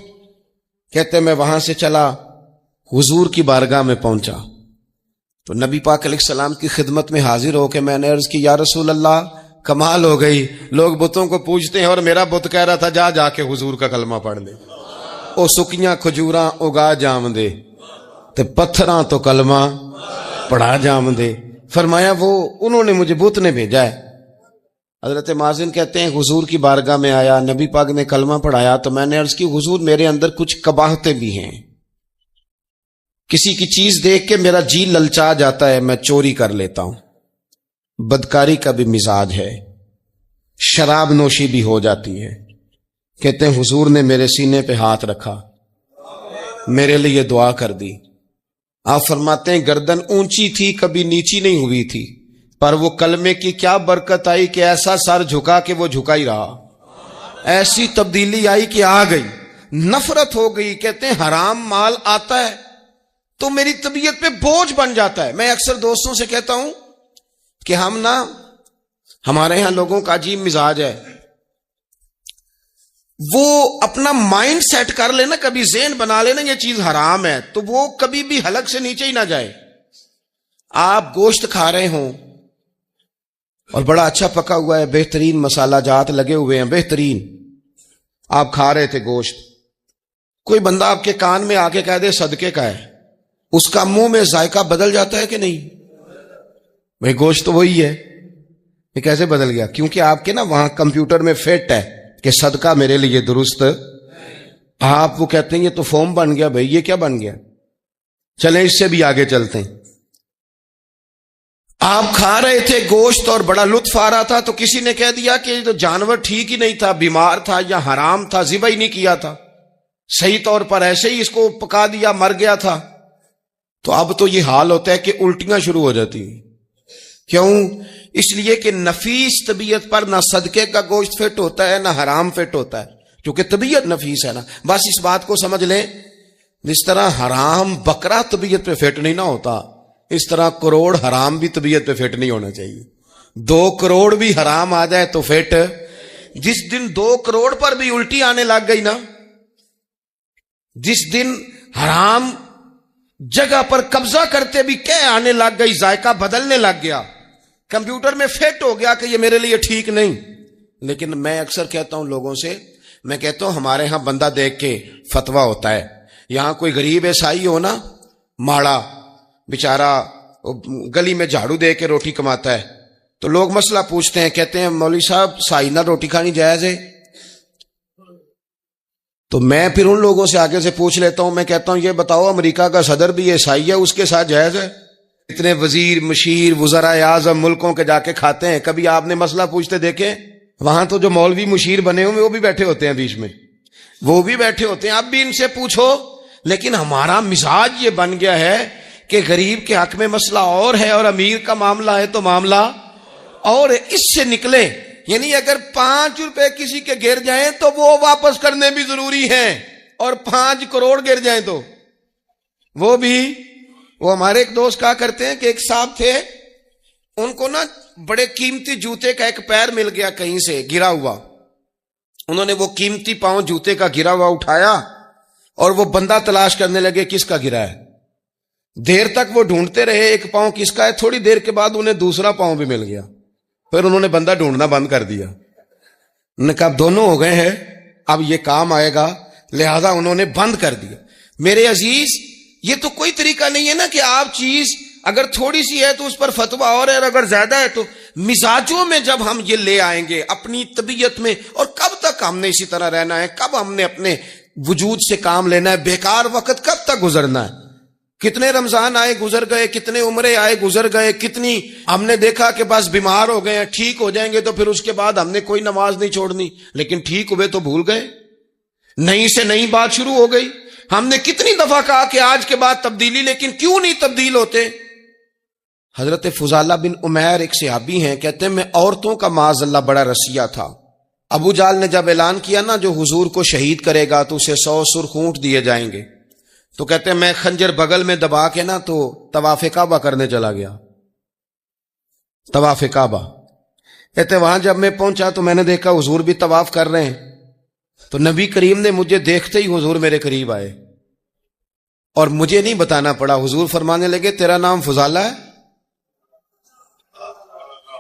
کہتے ہیں میں وہاں سے چلا، حضور کی بارگاہ میں پہنچا تو نبی پاک علیہ السلام کی خدمت میں حاضر ہو کے میں نے عرض کی یا رسول اللہ کمال ہو گئی، لوگ بتوں کو پوجتے ہیں اور میرا بت کہہ رہا تھا جا جا کے حضور کا کلمہ پڑھ لے. او سکیاں کھجوراں اگا جام دے تے پتھراں تو کلمہ پڑھا جام دے. فرمایا وہ انہوں نے مجھے بت نے بھیجا ہے. حضرت مازن کہتے ہیں حضور کی بارگاہ میں آیا، نبی پاک نے کلمہ پڑھایا تو میں نے عرض کی حضور میرے اندر کچھ قباہتیں بھی ہیں، کسی کی چیز دیکھ کے میرا جی للچا جاتا ہے، میں چوری کر لیتا ہوں، بدکاری کا بھی مزاج ہے، شراب نوشی بھی ہو جاتی ہے. کہتے ہیں حضور نے میرے سینے پہ ہاتھ رکھا، میرے لیے دعا کر دی. آپ فرماتے ہیں گردن اونچی تھی کبھی نیچی نہیں ہوئی تھی، پر وہ کلمے کی کیا برکت آئی کہ ایسا سر جھکا کہ وہ جھکا ہی رہا. ایسی تبدیلی آئی کہ آ گئی، نفرت ہو گئی. کہتے ہیں حرام مال آتا ہے تو میری طبیعت پہ بوجھ بن جاتا ہے. میں اکثر دوستوں سے کہتا ہوں کہ ہمارے ہاں لوگوں کا عجیب مزاج ہے، وہ اپنا مائنڈ سیٹ کر لینا، کبھی ذہن بنا لینا یہ چیز حرام ہے تو وہ کبھی بھی حلق سے نیچے ہی نہ جائے. آپ گوشت کھا رہے ہوں اور بڑا اچھا پکا ہوا ہے، بہترین مسالہ جات لگے ہوئے ہیں، بہترین، آپ کھا رہے تھے گوشت، کوئی بندہ آپ کے کان میں آ کے کہہ دے صدقے کا ہے، اس کا منہ میں ذائقہ بدل جاتا ہے کہ نہیں؟ بھئی گوشت تو وہی ہے، یہ کیسے بدل گیا؟ کیونکہ آپ کے نا وہاں کمپیوٹر میں فٹ ہے کہ صدقہ میرے لیے درست. آپ وہ کہتے ہیں یہ تو فارم بن گیا. بھئی یہ کیا بن گیا؟ چلیں اس سے بھی آگے چلتے ہیں. آپ کھا رہے تھے گوشت اور بڑا لطف آ رہا تھا تو کسی نے کہہ دیا کہ تو جانور ٹھیک ہی نہیں تھا، بیمار تھا یا حرام تھا، ذبح ہی نہیں کیا تھا، صحیح طور پر ایسے ہی اس کو پکا دیا، مر گیا تھا. تو اب تو یہ حال ہوتا ہے کہ الٹیاں شروع ہو جاتی ہیں کیوں؟ اس لیے کہ نفیس طبیعت پر نہ صدقے کا گوشت فٹ ہوتا ہے نہ حرام فٹ ہوتا ہے، کیونکہ طبیعت نفیس ہے نا. بس اس بات کو سمجھ لیں، جس طرح حرام بکرا طبیعت پہ فٹ نہیں نہ ہوتا، اس طرح کروڑ حرام بھی طبیعت پہ فٹ نہیں ہونا چاہیے. 2 کروڑ بھی حرام آ جائے تو فٹ. جس دن 2 کروڑ پر بھی الٹی آنے لگ گئی نا، جس دن حرام جگہ پر قبضہ کرتے بھی کہہ آنے لگ گئی، ذائقہ بدلنے لگ گیا، کمپیوٹر میں فٹ ہو گیا کہ یہ میرے لیے ٹھیک نہیں. لیکن میں اکثر کہتا ہوں لوگوں سے، میں کہتا ہوں ہمارے ہاں بندہ دیکھ کے فتویٰ ہوتا ہے. یہاں کوئی غریب عیسائی ہو نا، ماڑا بیچارہ گلی میں جھاڑو دے کے روٹی کماتا ہے، تو لوگ مسئلہ پوچھتے ہیں، کہتے ہیں مولوی صاحب سائنہ روٹی کھانی جائز ہے؟ تو میں پھر ان لوگوں سے آگے سے پوچھ لیتا ہوں، میں کہتا ہوں یہ بتاؤ امریکہ کا صدر بھی عیسائی ہے، اس کے ساتھ جائز ہے؟ اتنے وزیر مشیر وزراء اعظم ملکوں کے جا کے کھاتے ہیں، کبھی آپ نے مسئلہ پوچھتے دیکھیں؟ وہاں تو جو مولوی مشیر بنے ہوئے وہ بھی بیٹھے ہوتے ہیں بیچ میں، وہ بھی بیٹھے ہوتے ہیں، اب بھی ان سے پوچھو. لیکن ہمارا مزاج یہ بن گیا ہے کہ غریب کے حق میں مسئلہ اور ہے اور امیر کا معاملہ ہے تو معاملہ اور اس سے نکلے. یعنی اگر 5 روپے کسی کے گر جائیں تو وہ واپس کرنے بھی ضروری ہیں، اور 5 کروڑ گر جائیں تو وہ بھی. وہ ہمارے ایک دوست کہا کرتے ہیں کہ ایک صاحب تھے، ان کو نا بڑے قیمتی جوتے کا ایک پیر مل گیا کہیں سے گرا ہوا. انہوں نے وہ قیمتی پاؤں جوتے کا گرا ہوا اٹھایا اور وہ بندہ تلاش کرنے لگے کس کا گرا ہے. دیر تک وہ ڈھونڈتے رہے ایک پاؤں کس کا ہے، تھوڑی دیر کے بعد انہیں دوسرا پاؤں بھی مل گیا. پھر انہوں نے بندہ ڈھونڈنا بند کر دیا. انہوں نے کہا اب دونوں ہو گئے ہیں، اب یہ کام آئے گا، لہذا انہوں نے بند کر دیا. میرے عزیز، یہ تو کوئی طریقہ نہیں ہے نا کہ آپ چیز اگر تھوڑی سی ہے تو اس پر فتویٰ اور ہے، اور اگر زیادہ ہے تو. مزاجوں میں جب ہم یہ لے آئیں گے اپنی طبیعت میں، اور کب تک ہم نے اسی طرح رہنا ہے؟ کب ہم نے اپنے وجود سے کام لینا ہے؟ بیکار وقت کب تک گزرنا ہے؟ کتنے رمضان آئے گزر گئے، کتنے عمرے آئے گزر گئے، کتنی ہم نے دیکھا کہ بس بیمار ہو گئے ہیں، ٹھیک ہو جائیں گے تو پھر اس کے بعد ہم نے کوئی نماز نہیں چھوڑنی، لیکن ٹھیک ہوئے تو بھول گئے، نئی سے نئی بات شروع ہو گئی. ہم نے کتنی دفعہ کہا کہ آج کے بعد تبدیلی، لیکن کیوں نہیں تبدیل ہوتے؟ حضرت فضالہ بن عمیر ایک صحابی ہیں، کہتے ہیں میں عورتوں کا معاذ اللہ بڑا رسیہ تھا. ابو جہل نے جب اعلان کیا نا جو حضور کو شہید کرے گا تو اسے 100 سرخ اونٹ دیے جائیں گے، تو کہتے ہیں میں خنجر بغل میں دبا کے نا تو طواف کعبہ کرنے چلا گیا. طواف کعبہ کہتے ہیں وہاں جب میں پہنچا تو میں نے دیکھا حضور بھی طواف کر رہے ہیں، تو نبی کریم نے مجھے دیکھتے ہی حضور میرے قریب آئے، اور مجھے نہیں بتانا پڑا. حضور فرمانے لگے تیرا نام فضالہ ہے؟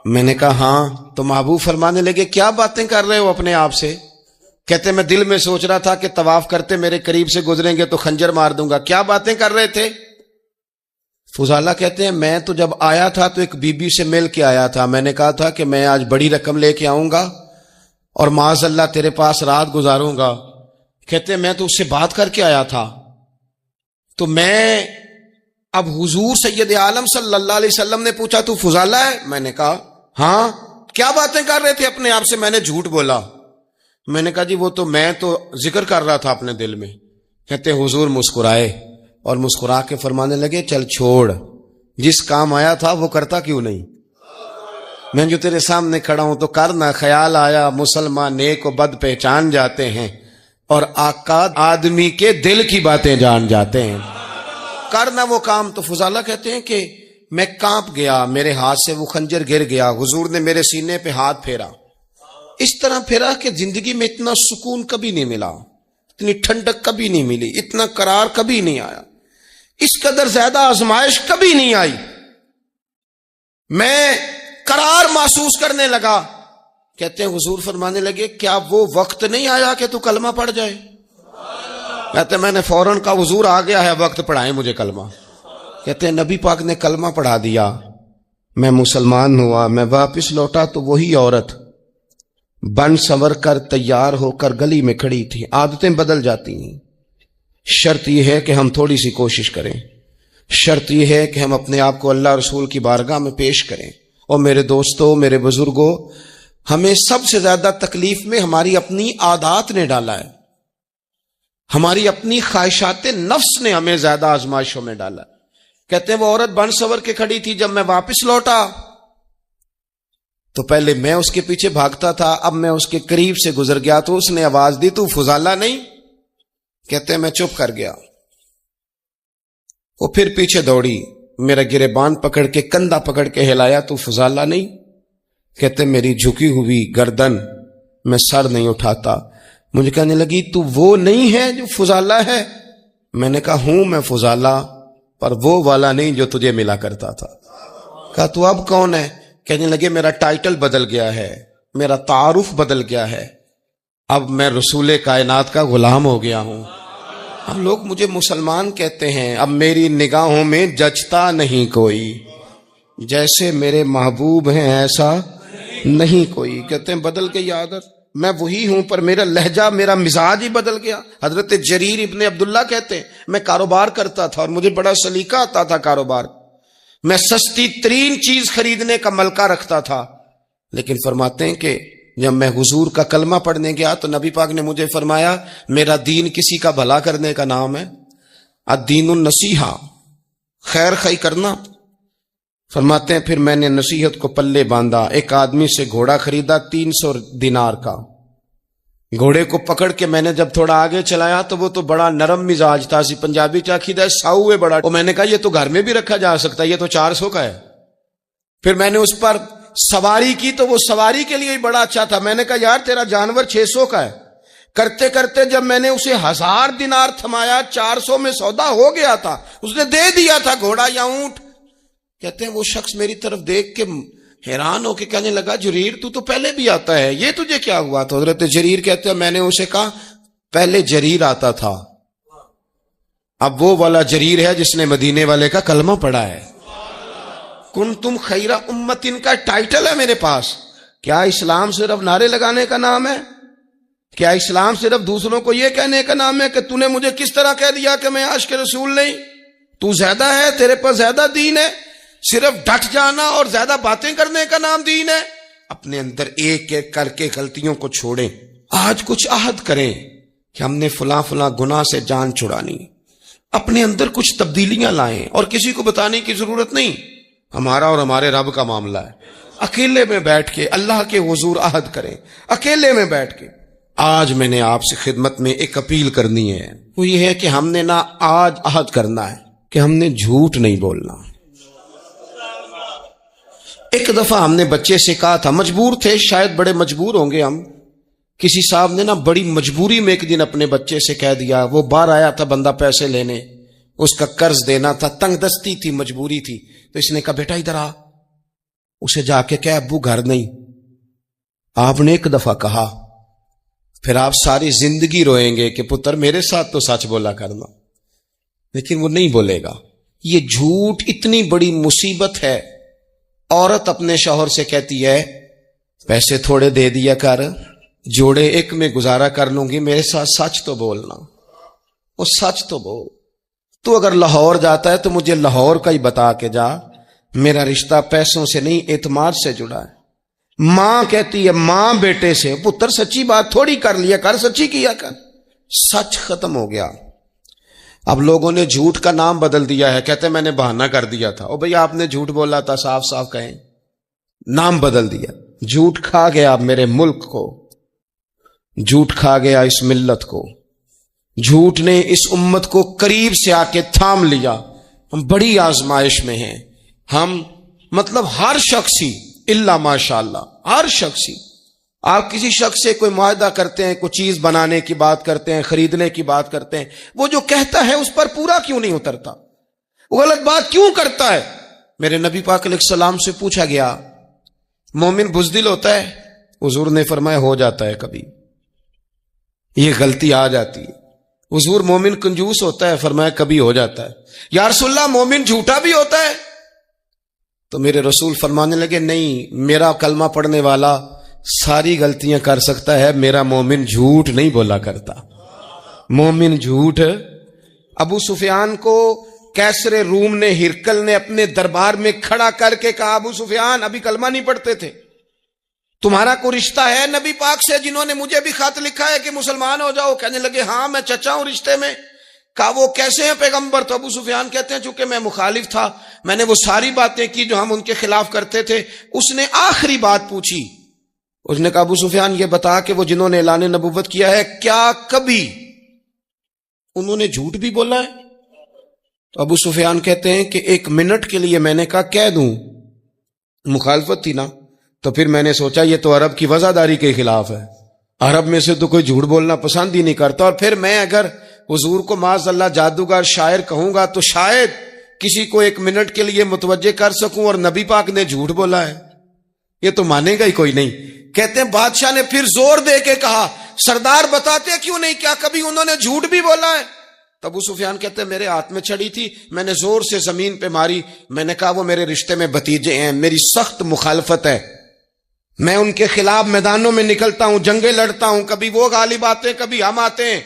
میں نے کہا ہاں. تو محبوب فرمانے لگے کیا باتیں کر رہے ہو اپنے آپ سے؟ کہتے میں دل میں سوچ رہا تھا کہ طواف کرتے میرے قریب سے گزریں گے تو خنجر مار دوں گا. کیا باتیں کر رہے تھے؟ فضالہ کہتے ہیں میں تو جب آیا تھا تو ایک بی بی سے مل کے آیا تھا، میں نے کہا تھا کہ میں آج بڑی رقم لے کے آؤں گا اور معاذ اللہ تیرے پاس رات گزاروں گا. کہتے ہیں میں تو اس سے بات کر کے آیا تھا. تو میں اب حضور سید عالم صلی اللہ علیہ وسلم نے پوچھا تو فضالہ ہے؟ میں نے کہا ہاں. کیا باتیں کر رہے تھے اپنے آپ سے؟ میں نے جھوٹ بولا. میں نے کہا جی وہ تو میں تو ذکر کر رہا تھا اپنے دل میں. کہتے حضور مسکرائے اور مسکرا کے فرمانے لگے چل چھوڑ، جس کام آیا تھا وہ کرتا کیوں نہیں؟ میں جو تیرے سامنے کھڑا ہوں تو کرنا. خیال آیا مسلمان نیک و بد پہچان جاتے ہیں اور آقا آدمی کے دل کی باتیں جان جاتے ہیں. کرنا وہ کام. تو فضالہ کہتے ہیں کہ میں کانپ گیا، میرے ہاتھ سے وہ خنجر گر گیا. حضور نے میرے سینے پہ ہاتھ پھیرا، اس طرح پھیرا کہ زندگی میں اتنا سکون کبھی نہیں ملا، اتنی ٹھنڈک کبھی نہیں ملی، اتنا قرار کبھی نہیں آیا، اس قدر زیادہ آزمائش کبھی نہیں آئی. میں قرار محسوس کرنے لگا. کہتے ہیں حضور فرمانے لگے کیا وہ وقت نہیں آیا کہ تو کلمہ پڑھ جائے؟ کہتے ہیں میں نے فوراً کہا حضور آ گیا ہے وقت، پڑھائیں مجھے کلمہ. کہتے ہیں نبی پاک نے کلمہ پڑھا دیا، میں مسلمان ہوا. میں واپس لوٹا تو وہی عورت بن سنور کر تیار ہو کر گلی میں کھڑی تھی. عادتیں بدل جاتی ہیں. شرط یہ ہے کہ ہم تھوڑی سی کوشش کریں، شرط یہ ہے کہ ہم اپنے آپ کو اللہ رسول کی بارگاہ میں پیش کریں. اور میرے دوستوں، میرے بزرگوں، ہمیں سب سے زیادہ تکلیف میں ہماری اپنی عادات نے ڈالا ہے، ہماری اپنی خواہشات نفس نے ہمیں زیادہ آزمائشوں میں ڈالا. کہتے ہیں وہ عورت بن سنور کے کھڑی تھی. جب میں واپس لوٹا تو پہلے میں اس کے پیچھے بھاگتا تھا، اب میں اس کے قریب سے گزر گیا تو اس نے آواز دی، تو فضالہ نہیں؟ کہتے ہیں میں چپ کر گیا۔ وہ پھر پیچھے دوڑی، میرا گریبان پکڑ کے کندھا پکڑ کے ہلایا، تو فضالہ نہیں؟ کہتے میری جھکی ہوئی گردن، میں سر نہیں اٹھاتا۔ مجھے کہنے لگی تو وہ نہیں ہے جو فضالہ ہے؟ میں نے کہا ہوں میں فضالہ، پر وہ والا نہیں جو تجھے ملا کرتا تھا۔ کہا تو اب کون ہے؟ کہنے لگے میرا ٹائٹل بدل گیا ہے، میرا تعارف بدل گیا ہے، اب میں رسول کائنات کا غلام ہو گیا ہوں۔ اب لوگ مجھے مسلمان کہتے ہیں، اب میری نگاہوں میں جچتا نہیں کوئی، جیسے میرے محبوب ہیں ایسا نہیں کوئی۔ کہتے ہیں بدل گئی عادت، میں وہی ہوں پر میرا لہجہ، میرا مزاج ہی بدل گیا۔ حضرت جریر ابن عبداللہ کہتے ہیں میں کاروبار کرتا تھا اور مجھے بڑا سلیقہ آتا تھا کاروبار، میں سستی ترین چیز خریدنے کا ملکہ رکھتا تھا، لیکن فرماتے ہیں کہ جب میں حضور کا کلمہ پڑھنے گیا تو نبی پاک نے مجھے فرمایا میرا دین کسی کا بھلا کرنے کا نام ہے، الدین النصیحہ، خیر خی کرنا۔ فرماتے ہیں پھر میں نے نصیحت کو پلے باندھا، ایک آدمی سے گھوڑا خریدا 300 دینار کا، گھوڑے کو پکڑ کے میں نے جب تھوڑا آگے چلایا تو وہ تو بڑا نرم مزاج تھا، سی پنجابی چاکیدہ ساؤ ہے بڑا، اور میں نے کہا یہ تو گھر میں بھی رکھا جا سکتا ہے، یہ تو 400 کا ہے۔ پھر میں نے اس پر سواری کی تو وہ سواری کے لیے ہی بڑا اچھا تھا، میں نے کہا یار تیرا جانور 600 کا ہے۔ کرتے کرتے جب میں نے اسے 1000 دینار تھمایا، 400 میں سودا ہو گیا تھا، اس نے دے دیا تھا گھوڑا یا اونٹ۔ کہتے ہیں وہ شخص میری طرف دیکھ کے حیران ہو کے کہنے لگا جریر تو پہلے بھی آتا ہے، یہ تجھے کیا ہوا؟ تو حضرت جریر کہتے ہیں میں نے اسے کہا پہلے جریر آتا تھا، اب وہ والا جریر ہے جس نے مدینے والے کا کلمہ پڑھا ہے۔ کنتم خیر امت کا ٹائٹل ہے میرے پاس۔ کیا اسلام صرف نعرے لگانے کا نام ہے؟ کیا اسلام صرف دوسروں کو یہ کہنے کا نام ہے کہ تو نے مجھے کس طرح کہہ دیا کہ میں عاشق رسول نہیں؟ تو زیادہ ہے، تیرے پاس زیادہ دین ہے، صرف ڈٹ جانا اور زیادہ باتیں کرنے کا نام دین ہے؟ اپنے اندر ایک ایک کر کے غلطیوں کو چھوڑیں، آج کچھ عہد کریں کہ ہم نے فلاں فلاں گناہ سے جان چھڑانی، اپنے اندر کچھ تبدیلیاں لائیں، اور کسی کو بتانے کی ضرورت نہیں، ہمارا اور ہمارے رب کا معاملہ ہے۔ اکیلے میں بیٹھ کے اللہ کے حضور عہد کریں، اکیلے میں بیٹھ کے۔ آج میں نے آپ سے خدمت میں ایک اپیل کرنی ہے، وہ یہ ہے کہ ہم نے نہ آج عہد کرنا ہے کہ ہم نے جھوٹ نہیں بولنا۔ ایک دفعہ ہم نے بچے سے کہا تھا، مجبور تھے، شاید بڑے مجبور ہوں گے ہم، کسی صاحب نے نا بڑی مجبوری میں ایک دن اپنے بچے سے کہہ دیا، وہ باہر آیا تھا بندہ پیسے لینے، اس کا قرض دینا تھا، تنگ دستی تھی، مجبوری تھی، تو اس نے کہا بیٹا ادھر آ، اسے جا کے کہا ابو گھر نہیں۔ آپ نے ایک دفعہ کہا، پھر آپ ساری زندگی روئیں گے کہ پتر میرے ساتھ تو سچ بولا کرنا، لیکن وہ نہیں بولے گا۔ یہ جھوٹ اتنی بڑی مصیبت ہے۔ عورت اپنے شوہر سے کہتی ہے پیسے تھوڑے دے دیا کر، جوڑے ایک میں گزارا کر لوں گی، میرے ساتھ سچ تو بولنا، وہ سچ تو بول۔ تو اگر لاہور جاتا ہے تو مجھے لاہور کا ہی بتا کے جا، میرا رشتہ پیسوں سے نہیں اعتماد سے جڑا ہے۔ ماں کہتی ہے ماں بیٹے سے، پتر سچی بات تھوڑی کر لیا کر، سچی کیا کر، سچ ختم ہو گیا۔ اب لوگوں نے جھوٹ کا نام بدل دیا ہے، کہتے ہیں میں نے بہانہ کر دیا تھا۔ او بھئی آپ نے جھوٹ بولا تھا، صاف صاف کہیں، نام بدل دیا۔ جھوٹ کھا گیا میرے ملک کو، جھوٹ کھا گیا اس ملت کو، جھوٹ نے اس امت کو قریب سے آ کے تھام لیا۔ ہم بڑی آزمائش میں ہیں، ہم مطلب ہر شخصی الا ماشاءاللہ، ہر شخصی، آپ کسی شخص سے کوئی معاہدہ کرتے ہیں، کوئی چیز بنانے کی بات کرتے ہیں، خریدنے کی بات کرتے ہیں، وہ جو کہتا ہے اس پر پورا کیوں نہیں اترتا؟ وہ غلط بات کیوں کرتا ہے؟ میرے نبی پاک علیہ السلام سے پوچھا گیا مومن بزدل ہوتا ہے؟ حضور نے فرمایا ہو جاتا ہے، کبھی یہ غلطی آ جاتی ہے۔ حضور مومن کنجوس ہوتا ہے؟ فرمایا کبھی ہو جاتا ہے۔ یا رسول اللہ مومن جھوٹا بھی ہوتا ہے؟ تو میرے رسول فرمانے لگے نہیں، میرا کلمہ پڑھنے والا ساری غلطیاں کر سکتا ہے، میرا مومن جھوٹ نہیں بولا کرتا۔ مومن جھوٹ۔ ابو سفیان کو کیسر روم نے، ہرکل نے اپنے دربار میں کھڑا کر کے کہا ابو سفیان ابھی کلمہ نہیں پڑھتے تھے، تمہارا کوئی رشتہ ہے نبی پاک سے جنہوں نے مجھے بھی خط لکھا ہے کہ مسلمان ہو جاؤ؟ کہنے لگے ہاں میں چچا ہوں رشتے میں۔ کہا وہ کیسے ہیں پیغمبر؟ تو ابو سفیان کہتے ہیں چونکہ میں مخالف تھا، میں نے وہ ساری باتیں کی جو ہم ان کے خلاف کرتے تھے، اس نے آخری بات پوچھی، اس نے کہا ابو سفیان یہ بتا کہ وہ جنہوں نے اعلان نبوت کیا ہے کیا کبھی انہوں نے جھوٹ بھی بولا ہے؟ تو ابو سفیان کہتے ہیں کہ 1 منٹ کے لیے میں نے کہا کہہ دوں، مخالفت تھی نا، تو پھر میں نے سوچا یہ تو عرب کی وزاداری کے خلاف ہے، عرب میں سے تو کوئی جھوٹ بولنا پسند ہی نہیں کرتا، اور پھر میں اگر حضور کو معاذ اللہ جادوگر شاعر کہوں گا تو شاید کسی کو 1 منٹ کے لیے متوجہ کر سکوں، اور نبی پاک نے جھوٹ بولا ہے، یہ تو مانے گا ہی کوئی نہیں۔ کہتے ہیں بادشاہ نے پھر زور دے کے کہا سردار بتاتے کیوں نہیں، کیا کبھی انہوں نے جھوٹ بھی بولا ہے؟ تو ابو سفیان کہتے ہیں میرے ہاتھ میں چھڑی تھی، میں نے زور سے زمین پہ ماری، میں نے کہا وہ میرے رشتے میں بھتیجے ہیں، میری سخت مخالفت ہے، میں ان کے خلاف میدانوں میں نکلتا ہوں، جنگیں لڑتا ہوں، کبھی وہ غالب آتے کبھی ہم آتے ہیں،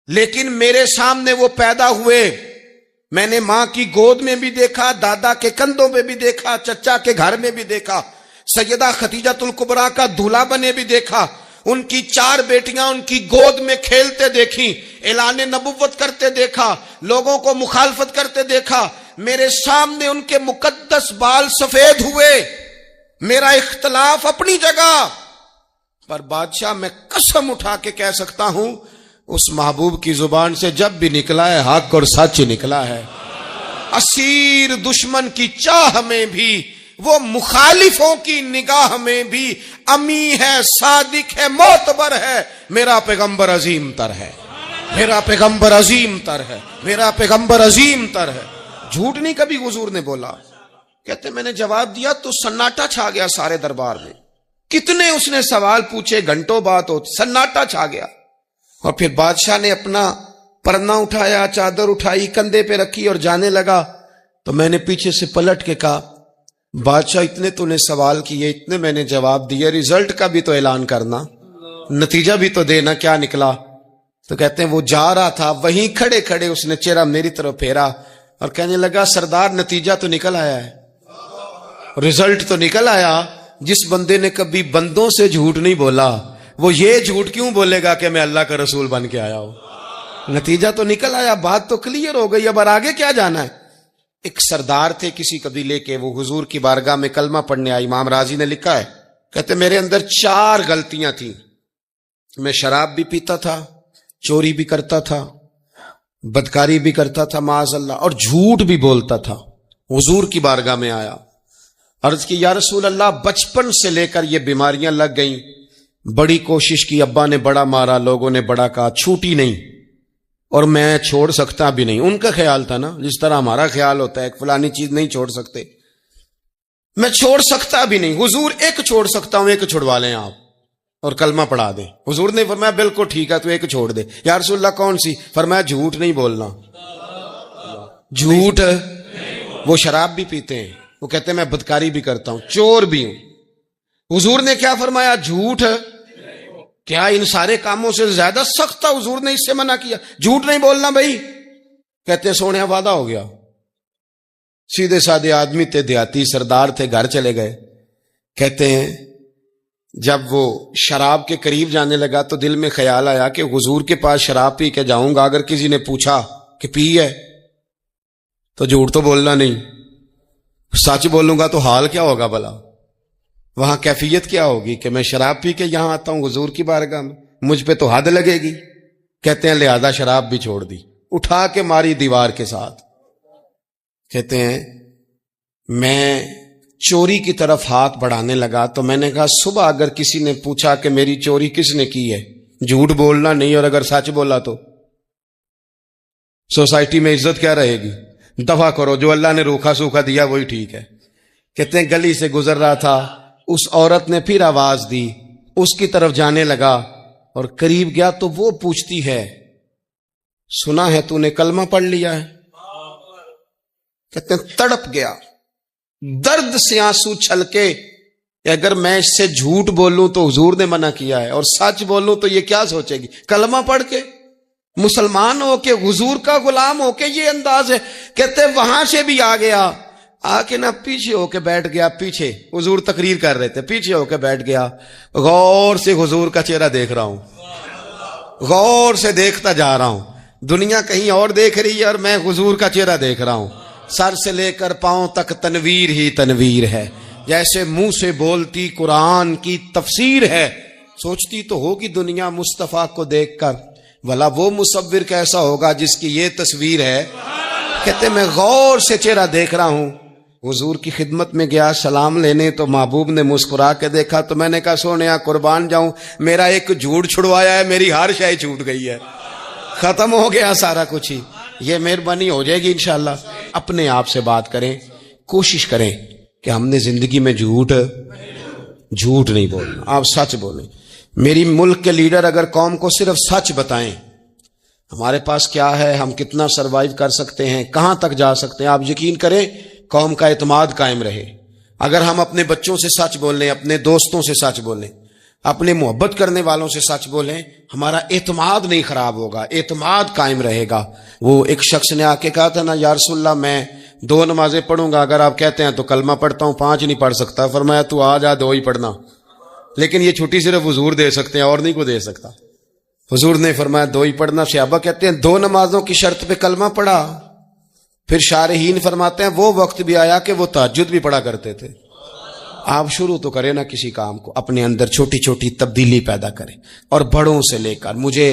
لیکن میرے سامنے وہ پیدا ہوئے، میں نے ماں کی گود میں بھی دیکھا، دادا کے کندھوں پہ بھی دیکھا، چچا کے گھر میں بھی دیکھا، سیدہ خدیجہ الکبریٰ کا دولہا بنے بھی دیکھا، ان کی 4 بیٹیاں ان کی گود میں کھیلتے دیکھی، اعلان نبوت کرتے دیکھا، لوگوں کو مخالفت کرتے دیکھا، میرے سامنے ان کے مقدس بال سفید ہوئے، میرا اختلاف اپنی جگہ، پر بادشاہ میں قسم اٹھا کے کہہ سکتا ہوں اس محبوب کی زبان سے جب بھی نکلا ہے حق اور سچ نکلا ہے، اسیر دشمن کی چاہ میں بھی، وہ مخالفوں کی نگاہ میں بھی امی ہے، صادق ہے، معتبر ہے، میرا پیغمبر عظیم تر ہے، میرا پیغمبر عظیم تر ہے، میرا پیغمبر عظیم تر ہے۔ جھوٹ نہیں کبھی حضور نے بولا۔ کہتے میں نے جواب دیا تو سناٹا چھا گیا سارے دربار میں، کتنے اس نے سوال پوچھے، گھنٹوں بات ہوتی، سناٹا چھا گیا، اور پھر بادشاہ نے اپنا پرنا اٹھایا، چادر اٹھائی، کندھے پہ رکھی اور جانے لگا، تو میں نے پیچھے سے پلٹ کے کہا بادشاہ اتنے تو نے سوال کیے، اتنے میں نے جواب دیے، رزلٹ کا بھی تو اعلان کرنا، نتیجہ بھی تو دینا، کیا نکلا؟ تو کہتے ہیں وہ جا رہا تھا، وہیں کھڑے کھڑے اس نے چہرہ میری طرف پھیرا اور کہنے لگا سردار نتیجہ تو نکل آیا ہے، رزلٹ تو نکل آیا۔ جس بندے نے کبھی بندوں سے جھوٹ نہیں بولا وہ یہ جھوٹ کیوں بولے گا کہ میں اللہ کا رسول بن کے آیا ہوں؟ نتیجہ تو نکل آیا، بات تو کلیئر ہو گئی، اب آگے کیا جانا ہے؟ ایک سردار تھے کسی قبیلے کے، وہ حضور کی بارگاہ میں کلمہ پڑھنے آئے، امام راضی نے لکھا ہے، کہتے میرے اندر 4 غلطیاں تھیں، میں شراب بھی پیتا تھا، چوری بھی کرتا تھا، بدکاری بھی کرتا تھا معاذ اللہ، اور جھوٹ بھی بولتا تھا۔ حضور کی بارگاہ میں آیا، عرض کی یا رسول اللہ بچپن سے لے کر یہ بیماریاں لگ گئیں، بڑی کوشش کی، ابا نے بڑا مارا، لوگوں نے بڑا کہا، چھوٹی نہیں، اور میں چھوڑ سکتا بھی نہیں۔ ان کا خیال تھا نا جس طرح ہمارا خیال ہوتا ہے فلانی چیز نہیں چھوڑ سکتے، میں چھوڑ سکتا بھی نہیں۔ حضور ایک چھوڑ سکتا ہوں، ایک چھڑوا لیں آپ اور کلمہ پڑھا دیں۔ حضور نے فرمایا بالکل ٹھیک ہے، تو ایک چھوڑ دے۔ یا رسول اللہ کون سی؟ فرمایا جھوٹ نہیں بولنا۔ جھوٹ، وہ شراب بھی پیتے ہیں، وہ کہتے ہیں میں بدکاری بھی کرتا ہوں، چور بھی ہوں۔ حضور نے کیا فرمایا؟ جھوٹ۔ کیا ان سارے کاموں سے زیادہ سخت تھا؟ حضور نے اس سے منع کیا، جھوٹ نہیں بولنا بھائی۔ کہتے ہیں سونے وعدہ ہو گیا۔ سیدھے سادے آدمی تھے، دیہاتی سردار تھے، گھر چلے گئے۔ کہتے ہیں جب وہ شراب کے قریب جانے لگا تو دل میں خیال آیا کہ حضور کے پاس شراب پی کے جاؤں گا، اگر کسی نے پوچھا کہ پی ہے تو جھوٹ تو بولنا نہیں، سچ بولوں گا تو حال کیا ہوگا بھلا؟ وہاں کیفیت کیا ہوگی کہ میں شراب پی کے یہاں آتا ہوں حضور کی بارگاہ میں، مجھ پہ تو حد لگے گی۔ کہتے ہیں لہذا شراب بھی چھوڑ دی، اٹھا کے ماری دیوار کے ساتھ۔ کہتے ہیں میں چوری کی طرف ہاتھ بڑھانے لگا تو میں نے کہا صبح اگر کسی نے پوچھا کہ میری چوری کس نے کی ہے، جھوٹ بولنا نہیں، اور اگر سچ بولا تو سوسائٹی میں عزت کیا رہے گی؟ دفع کرو، جو اللہ نے روکھا سوکھا دیا وہی ٹھیک ہے۔ کہتے ہیں گلی سے گزر رہا تھا، اس عورت نے پھر آواز دی، اس کی طرف جانے لگا اور قریب گیا تو وہ پوچھتی ہے سنا ہے تو نے کلمہ پڑھ لیا ہے؟ کہتے ہیں تڑپ گیا، درد سے آنسو چھلکے، اگر میں اس سے جھوٹ بولوں تو حضور نے منع کیا ہے، اور سچ بولوں تو یہ کیا سوچے گی؟ کلمہ پڑھ کے مسلمان ہو کے حضور کا غلام ہو کے یہ انداز ہے۔ کہتے وہاں سے بھی آ گیا، آ کے نا پیچھے ہو کے بیٹھ گیا، پیچھے حضور تقریر کر رہے تھے، پیچھے ہو کے بیٹھ گیا، غور سے حضور کا چہرہ دیکھ رہا ہوں، غور سے دیکھتا جا رہا ہوں۔ دنیا کہیں اور دیکھ رہی ہے اور میں حضور کا چہرہ دیکھ رہا ہوں. سر سے لے کر پاؤں تک تنویر ہی تنویر ہے. جیسے منہ سے بولتی قرآن کی تفسیر ہے. سوچتی تو ہوگی دنیا مصطفیٰ کو دیکھ کر بھلا وہ مصور کیسا ہوگا جس کی یہ تصویر ہے. کہتے میں غور سے چہرہ دیکھ رہا ہوں. حضور کی خدمت میں گیا سلام لینے تو محبوب نے مسکرا کے دیکھا تو میں نے کہا سونیا قربان جاؤں, میرا ایک جھوٹ چھڑوایا ہے, میری ہر شے چھوٹ گئی ہے, ختم ہو گیا سارا کچھ ہی. یہ مہربانی ہو جائے گی انشاءاللہ. اپنے آپ سے بات کریں, کوشش کریں کہ ہم نے زندگی میں جھوٹ نہیں بولنا, آپ سچ بولیں. میری ملک کے لیڈر اگر قوم کو صرف سچ بتائیں ہمارے پاس کیا ہے, ہم کتنا سروائیو کر سکتے ہیں, کہاں تک جا سکتے ہیں, آپ یقین کریں قوم کا اعتماد قائم رہے. اگر ہم اپنے بچوں سے سچ بولیں, اپنے دوستوں سے سچ بولیں, اپنے محبت کرنے والوں سے سچ بولیں, ہمارا اعتماد نہیں خراب ہوگا, اعتماد قائم رہے گا. وہ ایک شخص نے آ کے کہا تھا نا یا رسول اللہ میں 2 نمازیں پڑھوں گا, اگر آپ کہتے ہیں تو کلمہ پڑھتا ہوں, 5 نہیں پڑھ سکتا. فرمایا تو آ جا 2 ہی پڑھنا, لیکن یہ چھٹی صرف حضور دے سکتے ہیں اور نہیں کو دے سکتا. حضور نے فرمایا 2 ہی پڑھنا. صحابہ کہتے ہیں 2 نمازوں کی شرط پہ کلمہ پڑھا. پھر شارحین فرماتے ہیں وہ وقت بھی آیا کہ وہ تہجد بھی پڑھا کرتے تھے. آپ شروع تو کریں نا کسی کام کو, اپنے اندر چھوٹی چھوٹی تبدیلی پیدا کریں اور بڑوں سے لے کر مجھے